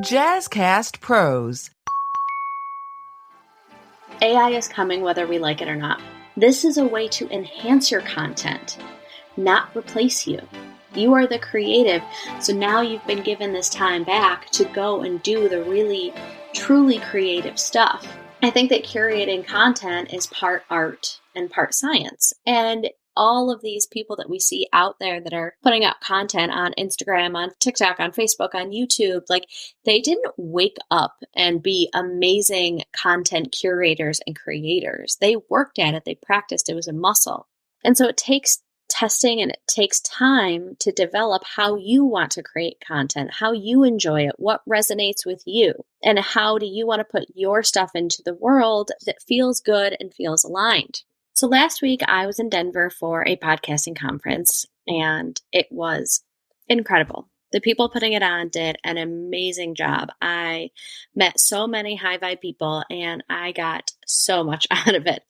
Jazzcast Pros. AI is coming whether we like it or not. This is a way to enhance your content, not replace you. You are the creative, so now you've been given this time back to go and do the really, truly creative stuff. I think that curating content is part art and part science. And all of these people that we see out there that are putting out content on Instagram, on TikTok, on Facebook, on YouTube, like they didn't wake up and be amazing content curators and creators. They worked at it. They practiced. It was a muscle. And so it takes testing and it takes time to develop how you want to create content, how you enjoy it, what resonates with you, and how do you want to put your stuff into the world that feels good and feels aligned. So last week I was in Denver for a podcasting conference and it was incredible. The people putting it on did an amazing job. I met so many high vibe people and I got so much out of it.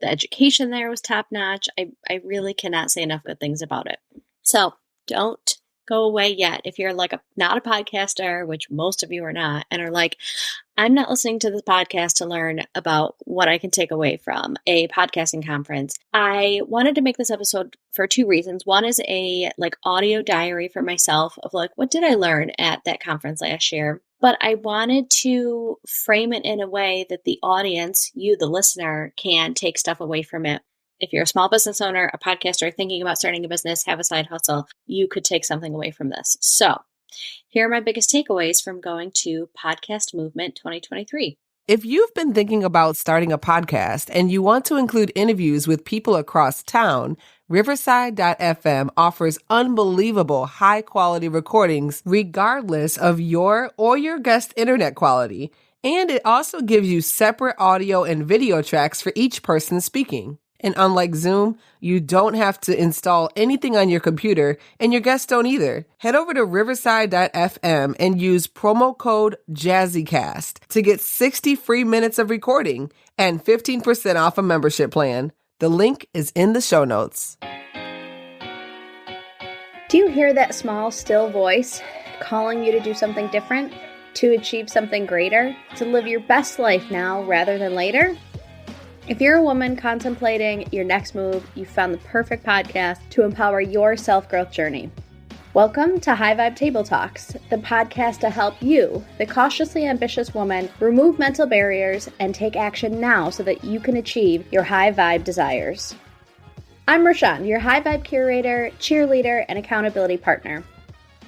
The education there was top notch. I really cannot say enough good things about it. So don't go away yet. If you're like not a podcaster, which most of you are not, and are like, I'm not listening to this podcast to learn about what I can take away from a podcasting conference. I wanted to make this episode for two reasons. One is a audio diary for myself of what did I learn at that conference last year? But I wanted to frame it in a way that the audience, you, the listener, can take stuff away from it. If you're a small business owner, a podcaster, thinking about starting a business, have a side hustle, you could take something away from this. So here are my biggest takeaways from going to Podcast Movement 2023. If you've been thinking about starting a podcast and you want to include interviews with people across town, Riverside.fm offers unbelievable high-quality recordings regardless of your or your guest internet quality. And it also gives you separate audio and video tracks for each person speaking. And unlike Zoom, you don't have to install anything on your computer, and your guests don't either. Head over to riverside.fm and use promo code JazzyCast to get 60 free minutes of recording and 15% off a membership plan. The link is in the show notes. Do you hear that small, still voice calling you to do something different, to achieve something greater, to live your best life now rather than later? If you're a woman contemplating your next move, you found the perfect podcast to empower your self-growth journey. Welcome to High Vibe Table Talks, the podcast to help you, the cautiously ambitious woman, remove mental barriers and take action now so that you can achieve your high vibe desires. I'm Rashawn, your high vibe curator, cheerleader, and accountability partner.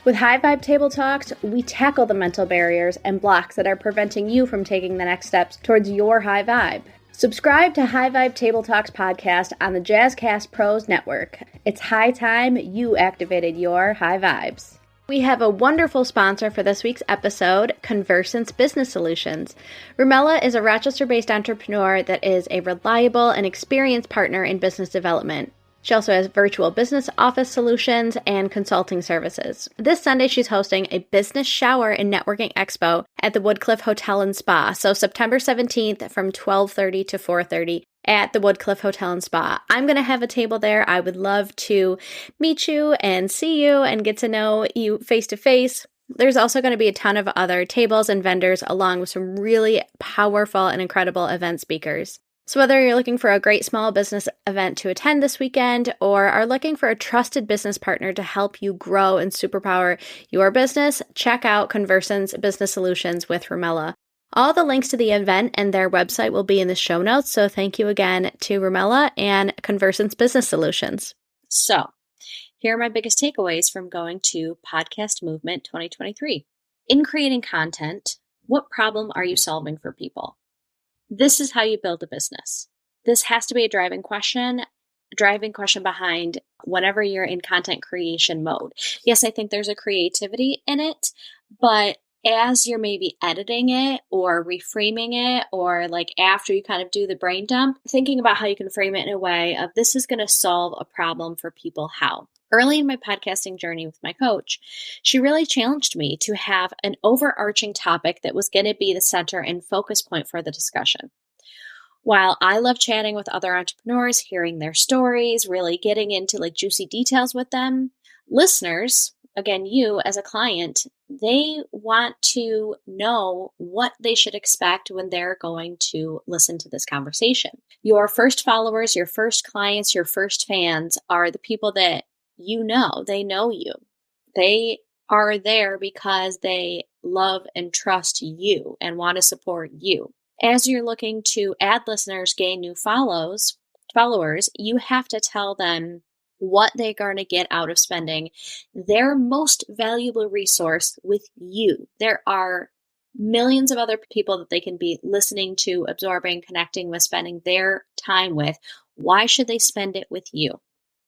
With High Vibe Table Talks, we tackle the mental barriers and blocks that are preventing you from taking the next steps towards your high vibe. Subscribe to High Vibe Table Talks podcast on the Jazzcast Pros Network. It's high time you activated your high vibes. We have a wonderful sponsor for this week's episode, Conversant's Business Solutions. Rumela is a Rochester-based entrepreneur that is a reliable and experienced partner in business development. She also has virtual business office solutions and consulting services. This Sunday, she's hosting a business shower and networking expo at the Woodcliff Hotel and Spa. So September 17th from 12:30 to 4:30 at the Woodcliff Hotel and Spa. I'm going to have a table there. I would love to meet you and see you and get to know you face to face. There's also going to be a ton of other tables and vendors along with some really powerful and incredible event speakers. So whether you're looking for a great small business event to attend this weekend or are looking for a trusted business partner to help you grow and superpower your business, check out Conversant's Business Solutions with Rumela. All the links to the event and their website will be in the show notes, so thank you again to Rumela and Conversant's Business Solutions. So, here are my biggest takeaways from going to Podcast Movement 2023. In creating content, what problem are you solving for people? This is how you build a business. This has to be a driving question behind whenever you're in content creation mode. Yes, I think there's a creativity in it, but as you're maybe editing it or reframing it, or after you kind of do the brain dump, thinking about how you can frame it in a way of this is going to solve a problem for people. How? Early in my podcasting journey with my coach, she really challenged me to have an overarching topic that was going to be the center and focus point for the discussion. While I love chatting with other entrepreneurs, hearing their stories, really getting into juicy details with them, listeners again, you as a client, they want to know what they should expect when they're going to listen to this conversation. Your first followers, your first clients, your first fans are the people that they know you. They are there because they love and trust you and want to support you. As you're looking to add listeners, gain new followers, you have to tell them what they're going to get out of spending their most valuable resource with you. There are millions of other people that they can be listening to, absorbing, connecting with, spending their time with. Why should they spend it with you?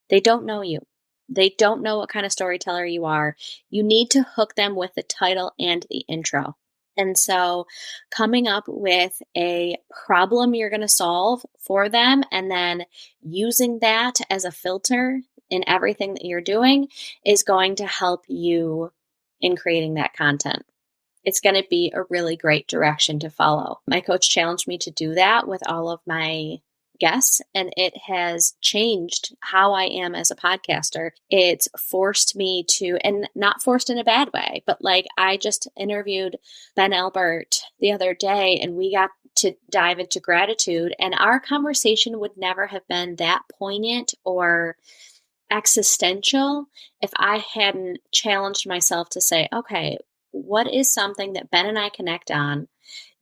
They don't know you. They don't know what kind of storyteller you are. You need to hook them with the title and the intro. And so coming up with a problem you're going to solve for them and then using that as a filter in everything that you're doing is going to help you in creating that content. It's going to be a really great direction to follow. My coach challenged me to do that with all of my guests, and it has changed how I am as a podcaster. It's forced me to, and not forced in a bad way, but like I just interviewed Ben Albert the other day and we got to dive into gratitude, and our conversation would never have been that poignant or existential if I hadn't challenged myself to say, okay, what is something that Ben and I connect on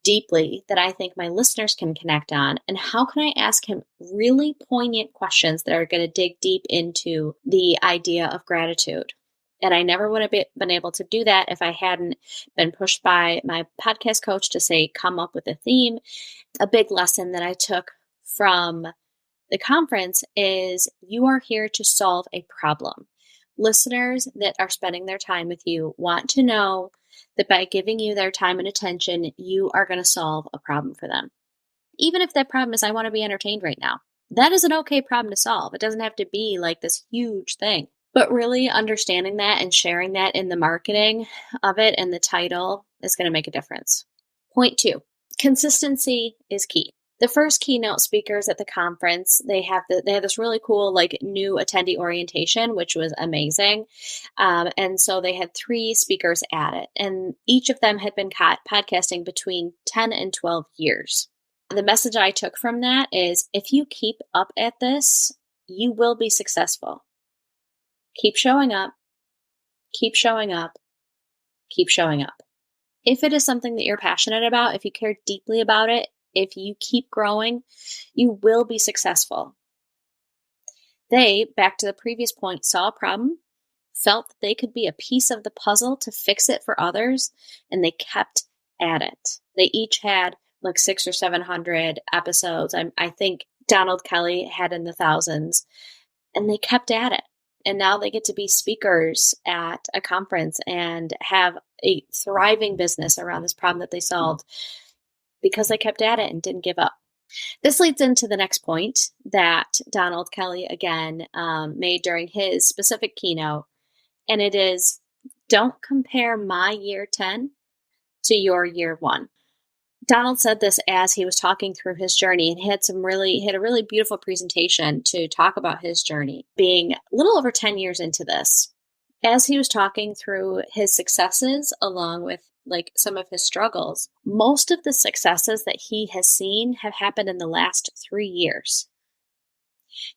deeply that I think my listeners can connect on? And how can I ask him really poignant questions that are going to dig deep into the idea of gratitude? And I never would have been able to do that if I hadn't been pushed by my podcast coach to say, come up with a theme. A big lesson that I took from the conference is you are here to solve a problem. Listeners that are spending their time with you want to know that by giving you their time and attention, you are going to solve a problem for them. Even if that problem is, I want to be entertained right now. That is an okay problem to solve. It doesn't have to be like this huge thing. But really understanding that and sharing that in the marketing of it and the title is going to make a difference. Point 2, consistency is key. The first keynote speakers at the conference, they have this really cool like new attendee orientation, which was amazing. And so they had 3 speakers at it, and each of them had been podcasting between 10 and 12 years. The message I took from that is, if you keep up at this, you will be successful. Keep showing up, keep showing up, keep showing up. If it is something that you're passionate about, if you care deeply about it, if you keep growing, you will be successful. They, back to the previous point, saw a problem, felt that they could be a piece of the puzzle to fix it for others, and they kept at it. They each had like 600 or 700 episodes. I think Donald Kelly had in the thousands, and they kept at it. And now they get to be speakers at a conference and have a thriving business around this problem that they solved because they kept at it and didn't give up. This leads into the next point that Donald Kelly, again, made during his specific keynote. And it is, don't compare my year 10 to your year 1. Donald said this as he was talking through his journey, and he had a really beautiful presentation to talk about his journey, being a little over 10 years into this. As he was talking through his successes along with like some of his struggles, most of the successes that he has seen have happened in the last 3 years.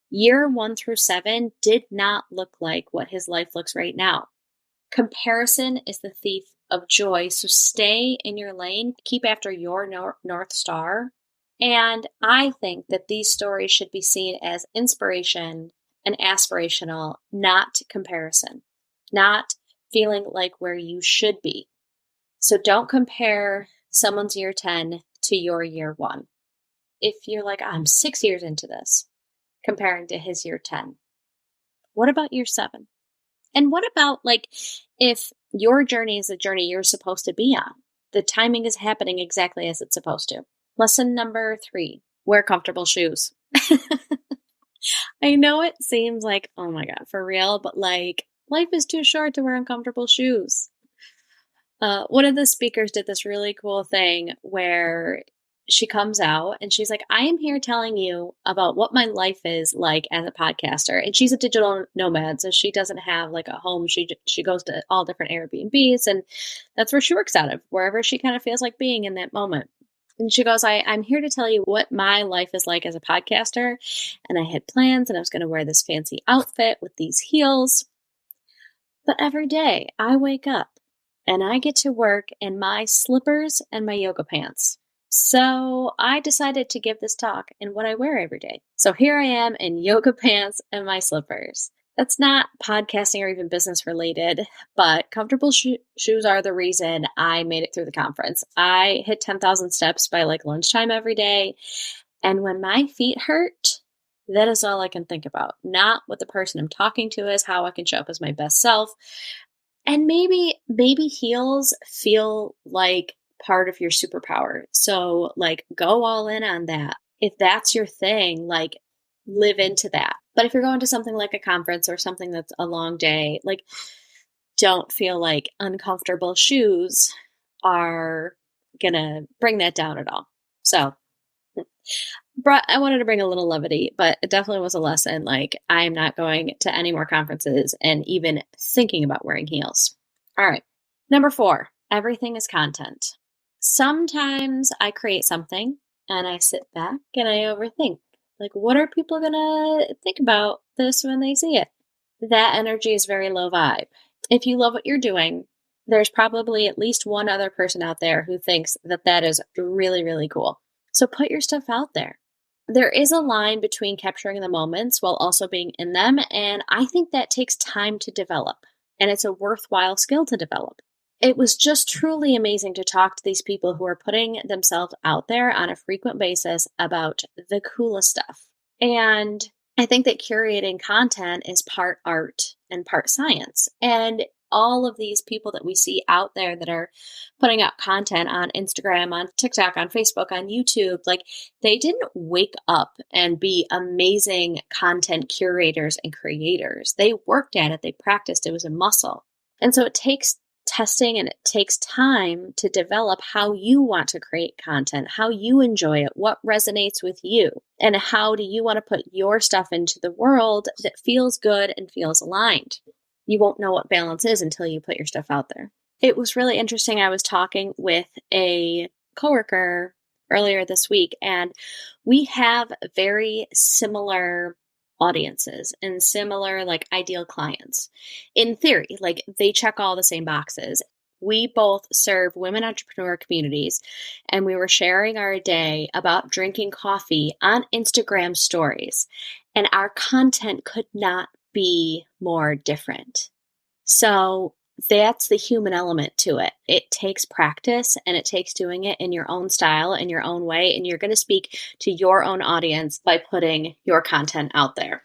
Year 1 through 7 did not look like what his life looks right now. Comparison is the thief of joy. So stay in your lane, keep after your North Star. And I think that these stories should be seen as inspiration and aspirational, not comparison, not feeling like where you should be. So don't compare someone's year 10 to your year 1. If you're like, I'm 6 years into this, comparing to his year 10, what about year 7? And what about like if your journey is a journey you're supposed to be on? The timing is happening exactly as it's supposed to. Lesson number 3, wear comfortable shoes. I know it seems like, oh my God, for real, but like life is too short to wear uncomfortable shoes. One of the speakers did this really cool thing where she comes out and she's like, I am here telling you about what my life is like as a podcaster. And she's a digital nomad, so she doesn't have like a home. She goes to all different Airbnbs, and that's where she works out of, wherever she kind of feels like being in that moment. And she goes, I'm here to tell you what my life is like as a podcaster. And I had plans, and I was going to wear this fancy outfit with these heels. But every day I wake up and I get to work in my slippers and my yoga pants. So I decided to give this talk in what I wear every day. So here I am in yoga pants and my slippers. That's not podcasting or even business related, but comfortable shoes are the reason I made it through the conference. I hit 10,000 steps by like lunchtime every day. And when my feet hurt, that is all I can think about. Not what the person I'm talking to is, how I can show up as my best self. And maybe heels feel like part of your superpower. So like go all in on that. If that's your thing, like live into that. But if you're going to something like a conference or something that's a long day, like don't feel like uncomfortable shoes are gonna bring that down at all. So I wanted to bring a little levity, but it definitely was a lesson. Like I'm not going to any more conferences and even thinking about wearing heels. All right. Number 4, everything is content. Sometimes I create something and I sit back and I overthink. Like, what are people going to think about this when they see it? That energy is very low vibe. If you love what you're doing, there's probably at least one other person out there who thinks that that is really, really cool. So put your stuff out there. There is a line between capturing the moments while also being in them, and I think that takes time to develop, and it's a worthwhile skill to develop. It was just truly amazing to talk to these people who are putting themselves out there on a frequent basis about the coolest stuff. And I think that curating content is part art and part science. And all of these people that we see out there that are putting out content on Instagram, on TikTok, on Facebook, on YouTube, like they didn't wake up and be amazing content curators and creators. They worked at it. They practiced. It was a muscle. And so it takes testing and it takes time to develop how you want to create content, how you enjoy it, what resonates with you, and how do you want to put your stuff into the world that feels good and feels aligned. You won't know what balance is until you put your stuff out there. It was really interesting. I was talking with a coworker earlier this week, and we have very similar audiences and similar like ideal clients. In theory, like they check all the same boxes. We both serve women entrepreneur communities, and we were sharing our day about drinking coffee on Instagram stories, and our content could not be more different. So that's the human element to it. It takes practice and it takes doing it in your own style, in your own way, and you're going to speak to your own audience by putting your content out there.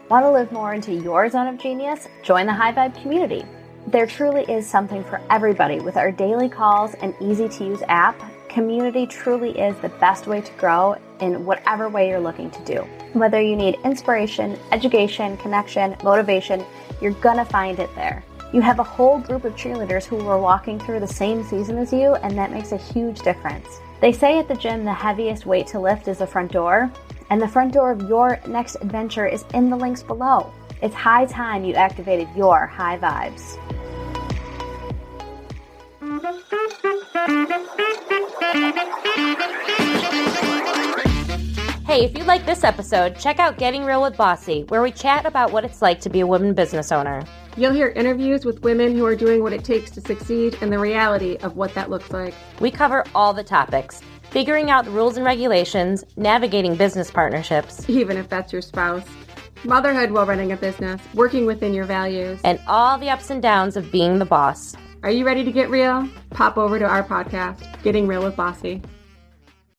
Want to live more into your zone of genius? Join the High Vibe community. There truly is something for everybody with our daily calls and easy-to-use app. Community truly is the best way to grow in whatever way you're looking to do. Whether you need inspiration, education, connection, motivation, you're gonna find it there. You have a whole group of cheerleaders who are walking through the same season as you, and that makes a huge difference. They say at the gym the heaviest weight to lift is the front door, and the front door of your next adventure is in the links below. It's high time you activated your high vibes. Hey, if you like this episode, check out Getting Real with Bossy, where we chat about what it's like to be a woman business owner. You'll hear interviews with women who are doing what it takes to succeed and the reality of what that looks like. We cover all the topics, figuring out the rules and regulations, navigating business partnerships, Even if that's your spouse. Motherhood while running a business, working within your values. and all the ups and downs of being the boss. Are you ready to get real? Pop over to our podcast, Getting Real with Bossy.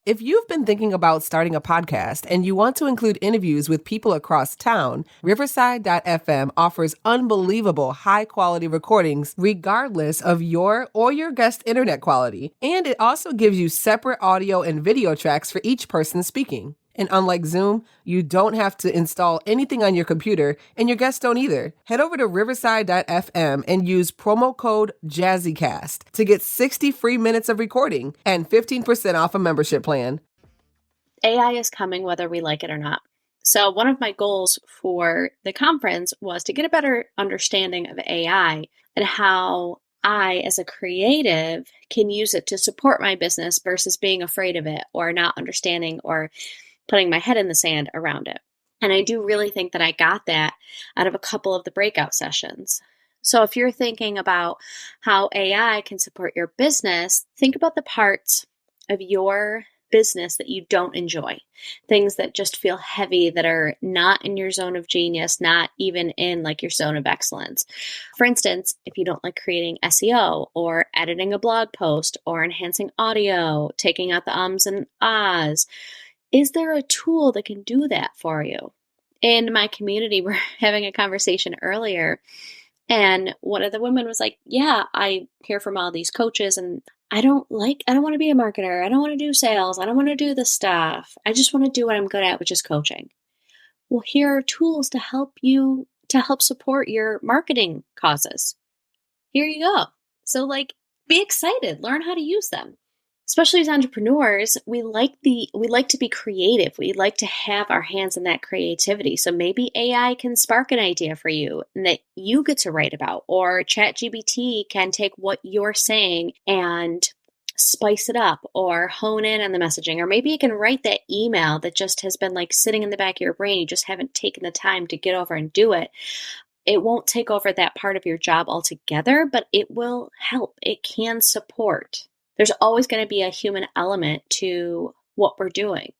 If you've been thinking about starting a podcast and you want to include interviews with people across town, Riverside.fm offers unbelievable high-quality recordings regardless of your or your guest internet quality. And it also gives you separate audio and video tracks for each person speaking. And unlike Zoom, you don't have to install anything on your computer, and your guests don't either. Head over to riverside.fm and use promo code JazzyCast to get 60 free minutes of recording and 15% off a membership plan. AI is coming whether we like it or not. So one of my goals for the conference was to get a better understanding of AI and how I, as a creative, can use it to support my business versus being afraid of it or not understanding or putting my head in the sand around it. And I do really think that I got that out of a couple of the breakout sessions. So if you're thinking about how AI can support your business, think about the parts of your business that you don't enjoy, things that just feel heavy, that are not in your zone of genius, not even in like your zone of excellence. For instance, if you don't like creating SEO or editing a blog post or enhancing audio, taking out the ums and ahs, is there a tool that can do that for you? In my community, we're having a conversation earlier, and one of the women was like, yeah, I hear from all these coaches and I don't want to be a marketer. I don't want to do sales. I don't want to do this stuff. I just want to do what I'm good at, which is coaching. Well, here are tools to help you, to help support your marketing causes. Here you go. So be excited, learn how to use them. Especially as entrepreneurs, we like to be creative. We like to have our hands in that creativity. So maybe AI can spark an idea for you and that you get to write about, or ChatGPT can take what you're saying and spice it up or hone in on the messaging, or maybe it can write that email that just has been sitting in the back of your brain. You just haven't taken the time to get over and do it. It won't take over that part of your job altogether, but it will help. It can support. There's always going to be a human element to what we're doing.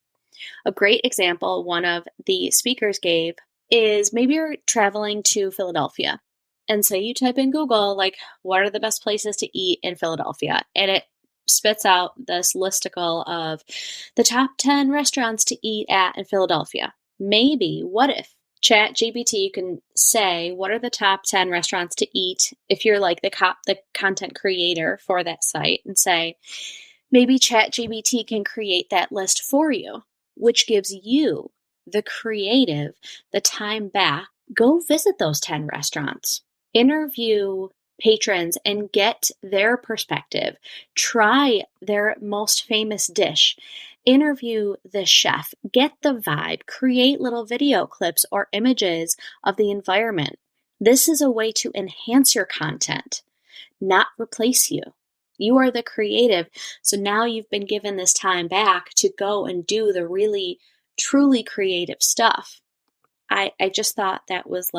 A great example one of the speakers gave is maybe you're traveling to Philadelphia. And so you type in Google, what are the best places to eat in Philadelphia? And it spits out this listicle of the top 10 restaurants to eat at in Philadelphia. Maybe, what if ChatGPT can say, what are the top 10 restaurants to eat if you're the content creator for that site, and say, maybe ChatGPT can create that list for you, which gives you, the creative, the time back. Go visit those 10 restaurants, interview patrons and get their perspective. Try their most famous dish. Interview the chef, get the vibe, create little video clips or images of the environment. This is a way to enhance your content, not replace you. You are the creative, so now you've been given this time back to go and do the really, truly creative stuff. I just thought that was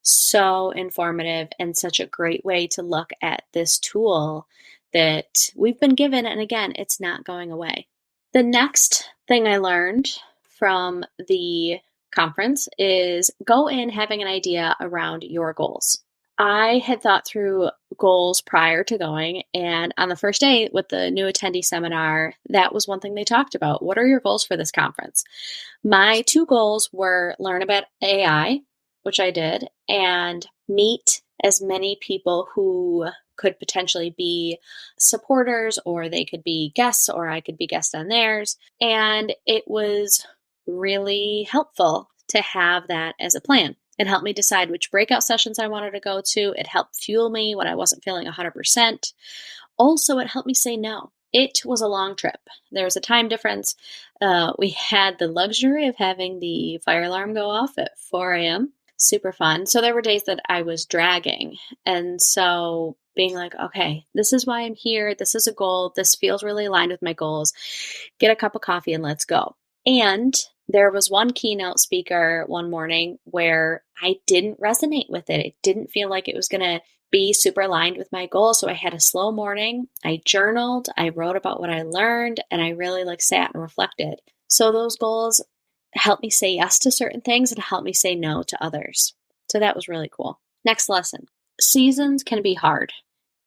so informative and such a great way to look at this tool that we've been given, and again, it's not going away. The next thing I learned from the conference is go in having an idea around your goals. I had thought through goals prior to going, and on the first day with the new attendee seminar, that was one thing they talked about. What are your goals for this conference? My two goals were learn about AI, which I did, and meet as many people who could potentially be supporters, or they could be guests, or I could be guest on theirs. And it was really helpful to have that as a plan. It helped me decide which breakout sessions I wanted to go to. It helped fuel me when I wasn't feeling 100%. Also, it helped me say no. It was a long trip. There was a time difference. We had the luxury of having the fire alarm go off at 4 a.m. Super fun. So there were days that I was dragging. And so being okay, this is why I'm here. This is a goal. This feels really aligned with my goals. Get a cup of coffee and let's go. And there was one keynote speaker one morning where I didn't resonate with it. It didn't feel like it was going to be super aligned with my goals. So I had a slow morning. I journaled. I wrote about what I learned, and I really sat and reflected. So those goals helped me say yes to certain things and helped me say no to others. So that was really cool. Next lesson. Seasons can be hard,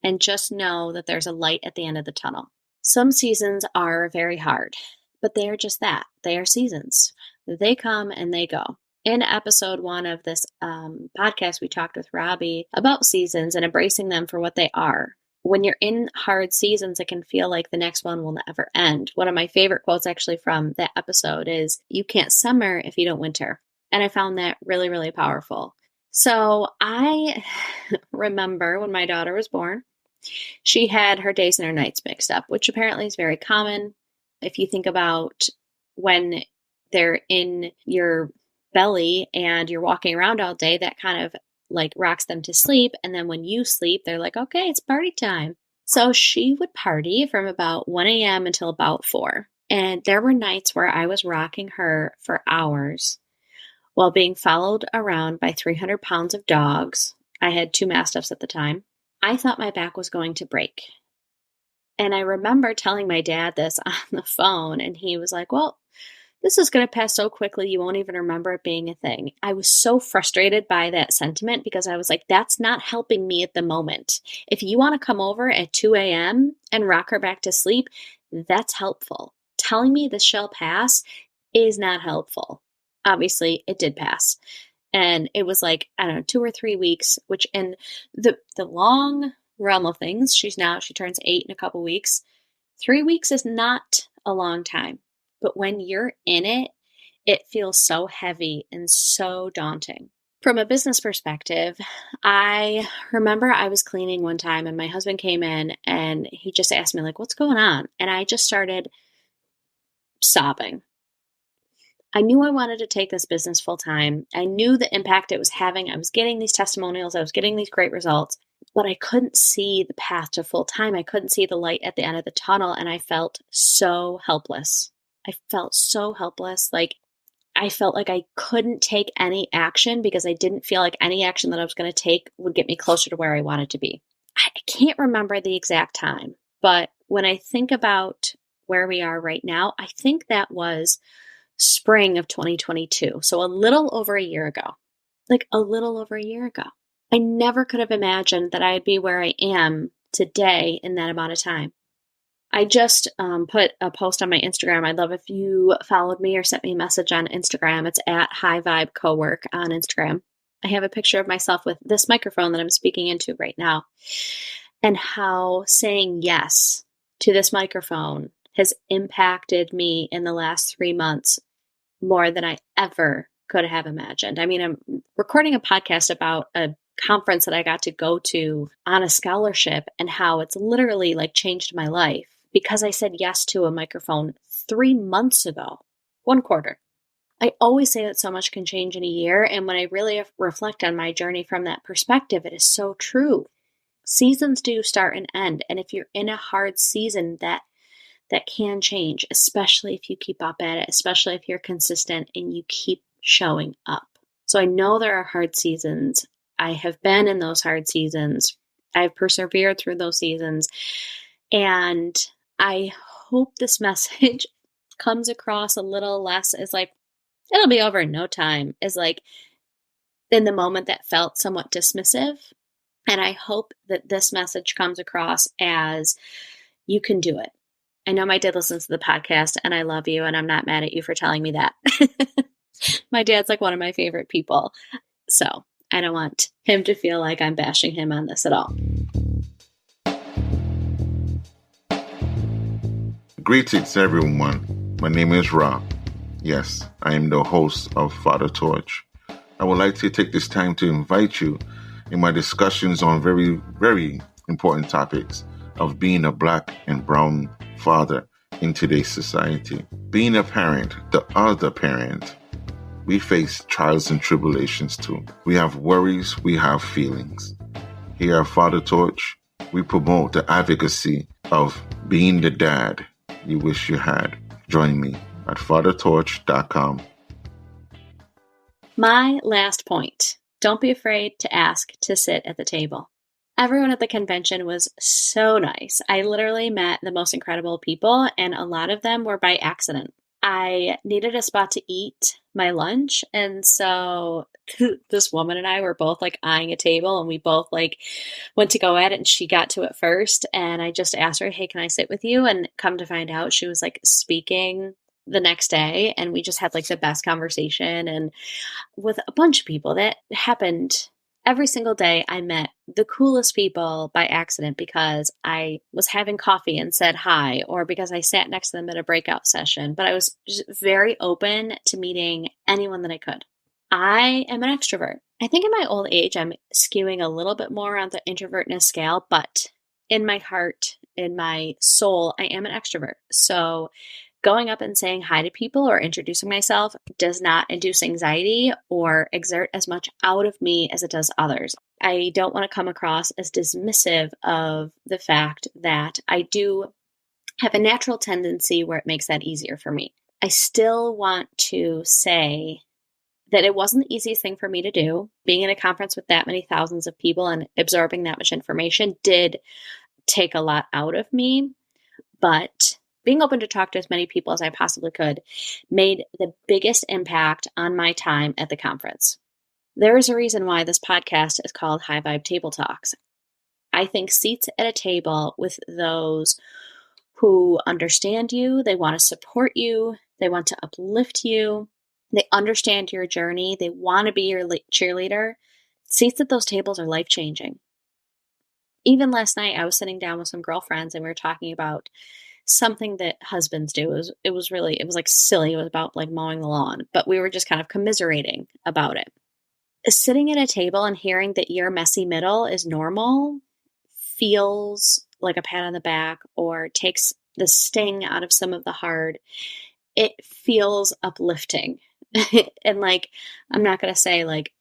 and just know that there's a light at the end of the tunnel. Some seasons are very hard, but they are just that. They are seasons. They come and they go. In episode 1 of this podcast, we talked with Robbie about seasons and embracing them for what they are. when you're in hard seasons, it can feel like the next one will never end. One of my favorite quotes actually from that episode is, "You can't summer if you don't winter." And I found that really, really powerful. So I remember when my daughter was born, she had her days and her nights mixed up, which apparently is very common. If you think about when they're in your belly and you're walking around all day, that kind of like rocks them to sleep. And then when you sleep, they're like, okay, it's party time. So she would party from about 1 a.m. until about 4. And there were nights where I was rocking her for hours while being followed around by 300 pounds of dogs. I had 2 mastiffs at the time. I thought my back was going to break. And I remember telling my dad this on the phone, and he was like, well, this is going to pass so quickly, you won't even remember it being a thing. I was so frustrated by that sentiment because I was like, that's not helping me at the moment. If you want to come over at 2 a.m. and rock her back to sleep, that's helpful. Telling me this shall pass is not helpful. Obviously, it did pass. And it was like, I don't know, 2 or 3 weeks, which in the long realm of things, she turns 8 in a couple weeks. 3 weeks is not a long time. But when you're in it, it feels so heavy and so daunting. From a business perspective, I remember I was cleaning one time and my husband came in and he just asked me, like, what's going on? And I just started sobbing. I knew I wanted to take this business full time. I knew the impact it was having. I was getting these testimonials. I was getting these great results, but I couldn't see the path to full time. I couldn't see the light at the end of the tunnel. And I felt so helpless. I felt so helpless. Like I felt like I couldn't take any action because I didn't feel like any action that I was going to take would get me closer to where I wanted to be. I can't remember the exact time, but when I think about where we are right now, I think that was spring of 2022. So a little over a year ago. I never could have imagined that I'd be where I am today in that amount of time. I just put a post on my Instagram. I'd love if you followed me or sent me a message on Instagram. It's at High Vibe Cowork on Instagram. I have a picture of myself with this microphone that I'm speaking into right now, and how saying yes to this microphone has impacted me in the last 3 months more than I ever could have imagined. I mean, I'm recording a podcast about a conference that I got to go to on a scholarship and how it's literally like changed my life because I said yes to a microphone 3 months ago, 1 quarter. I always say that so much can change in a year. And when I really reflect on my journey from that perspective, it is so true. Seasons do start and end. And if you're in a hard season, that can change, especially if you keep up at it, especially if you're consistent and you keep showing up. So I know there are hard seasons. I have been in those hard seasons. I've persevered through those seasons. And I hope this message comes across a little less as like, it'll be over in no time, as like in the moment that felt somewhat dismissive. And I hope that this message comes across as you can do it. I know my dad listens to the podcast and I love you and I'm not mad at you for telling me that. My dad's like one of my favorite people. So I don't want him to feel like I'm bashing him on this at all. Greetings, everyone. My name is Rob. Yes, I am the host of Father Torch. I would like to take this time to invite you in my discussions on very, very important topics of being a Black and brown father in today's society. Being a parent, the other parent, we face trials and tribulations too. We have worries, we have feelings. Here at Father Torch, we promote the advocacy of being the dad you wish you had. Join me at fathertorch.com. My last point. Don't be afraid to ask to sit at the table. Everyone at the convention was so nice. I literally met the most incredible people, and a lot of them were by accident. I needed a spot to eat my lunch, and so this woman and I were both like eyeing a table, and we both like went to go at it, and she got to it first, and I just asked her, hey, can I sit with you? And come to find out, she was like speaking the next day, and we just had like the best conversation, and with a bunch of people. That happened every single day I met the coolest people by accident because I was having coffee and said hi, or because I sat next to them at a breakout session. But I was just very open to meeting anyone that I could. I am an extrovert. I think in my old age, I'm skewing a little bit more on the introvertness scale, but in my heart, in my soul, I am an extrovert. So going up and saying hi to people or introducing myself does not induce anxiety or exert as much out of me as it does others. I don't want to come across as dismissive of the fact that I do have a natural tendency where it makes that easier for me. I still want to say that it wasn't the easiest thing for me to do. Being in a conference with that many thousands of people and absorbing that much information did take a lot out of me, but being open to talk to as many people as I possibly could made the biggest impact on my time at the conference. There is a reason why this podcast is called High Vibe Table Talks. I think seats at a table with those who understand you, they want to support you, they want to uplift you, they understand your journey, they want to be your cheerleader. Seats at those tables are life-changing. Even last night, I was sitting down with some girlfriends and we were talking about something that husbands do. It was like silly. It was about like mowing the lawn, but we were just kind of commiserating about it. Sitting at a table and hearing that your messy middle is normal feels like a pat on the back or takes the sting out of some of the hard. It feels uplifting. And like, I'm not going to say like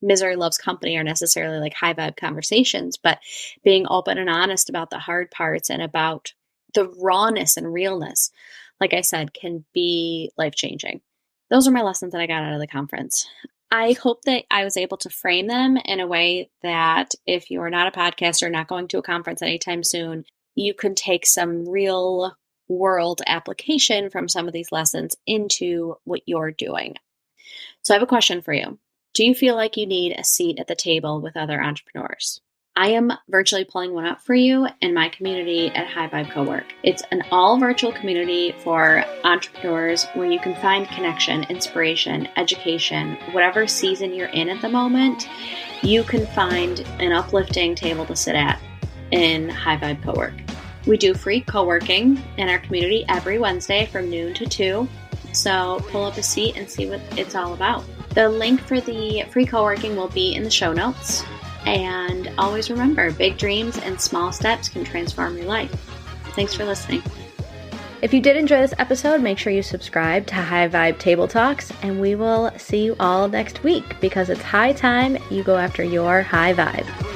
misery loves company or necessarily like high vibe conversations, but being open and honest about the hard parts and about the rawness and realness, like I said, can be life-changing. Those are my lessons that I got out of the conference. I hope that I was able to frame them in a way that if you are not a podcaster, not going to a conference anytime soon, you can take some real world application from some of these lessons into what you're doing. So I have a question for you. Do you feel like you need a seat at the table with other entrepreneurs? I am virtually pulling one up for you in my community at High Vibe Cowork. It's an all virtual community for entrepreneurs where you can find connection, inspiration, education, whatever season you're in at the moment, you can find an uplifting table to sit at in High Vibe Cowork. We do free co-working in our community every Wednesday from noon to 2. So pull up a seat and see what it's all about. The link for the free co-working will be in the show notes. And always remember, big dreams and small steps can transform your life. Thanks for listening. If you did enjoy this episode, make sure you subscribe to High Vibe Table Talks, and we will see you all next week because it's high time you go after your high vibe.